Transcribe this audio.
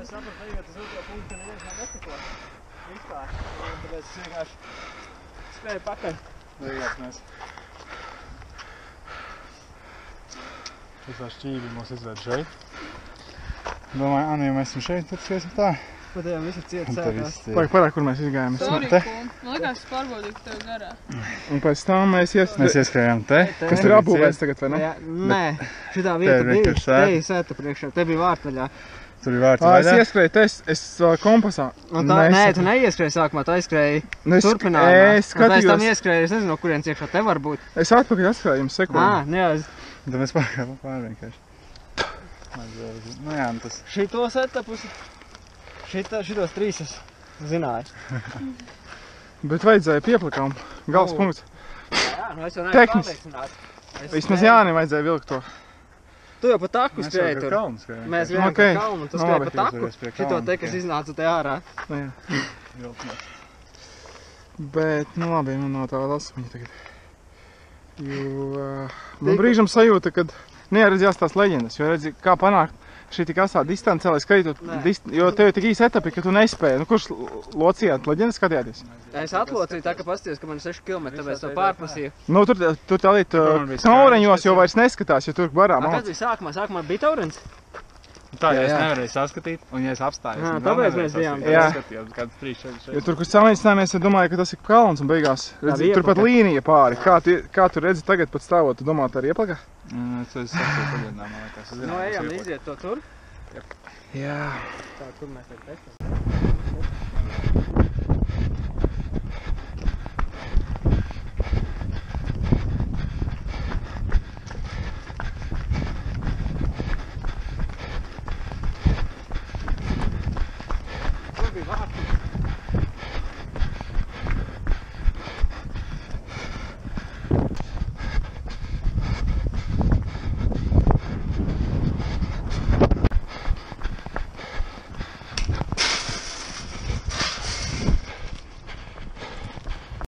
es sapratu, ejot uz otro punktu, neviens man netiko. Vispār. Un tāpēc es vienkārši skrēju pakaļ. Beigās mēs. Es vēl šķīvi mūs izved šeit. Domāju, Anna, ja mēs esam šeit, tad skriesim tā. Pat jau visi ciet sētās. Parāk, kur mēs izgājām. Sorry, man likās, es pārbaudīju, ka tev garā. Un pēc tam mēs ieskrējām te. Kas tur apbūvēts tagad, vai ne? Nē, šitā vieta bija. Te ir sēta priekšā, te bija vārtvaļā. Tur ir vārtvaļā. Es ieskrēju te, es kompasā. Nē, tu neieskrēji sākumā, tu aizskrēji turpinājumā. Es skatījos. Un pēc tam ieskrēji, es nezinu, no kurienes iekšā te var būt. Es atpakaļ atskrēju jums sekundi. Neaz. Tad mēs pārvienkārši. Nu jā, nu tas. Šitos etapus, šitos trīs es zināju. Bet vajadzēja pieplakām. Gals punkts. Jā, nu es jau neesmu pārliecināts. Vismaz Jānim vajadzēja vilkt to. Tu jau pa taku skrēji tur. Mēs vienam pa kalnu, un tu skrēji pa taku. Šito te, kas iznāca te ārā. Nu jā. Bet, nu labi, man nav tā lasmiņa tagad. Jo man brīžam sajūta, kad neieredzījās tās leģendas, jo redzi, kā panākt šī tik asā distance, lai skaitot, jo tev ir tik īsi etapi, ka tu nespēji. Nu, kurš locījāt leģendas skatījāties? Es atlocīju tā, ka pastījos, ka man 6 km, tāpēc to pārprasīju. Nu, tur tālīt taureņos jau vairs neskatās, jo tur barā malc. Kad bija sākumā? Sākumā bija taurens? Tā, ja es nevarēju saskatīt, un ja es apstājos, tāpēc mēs bijām. Skatījos kāds 3-4. Jo tur, kur samīcinājāmies, es domāju, ka tas ir kalns un beigās, redzi, tur pat līnija pāri. Kā tu redzi tagad pat stāvot, tu domā, tā ir ieplaka? Es saku, pagadinā, man liekas. Nu, ejam, iziet to tur. Jā. Tā, kur mēs tagad testam. Tur bija vārti.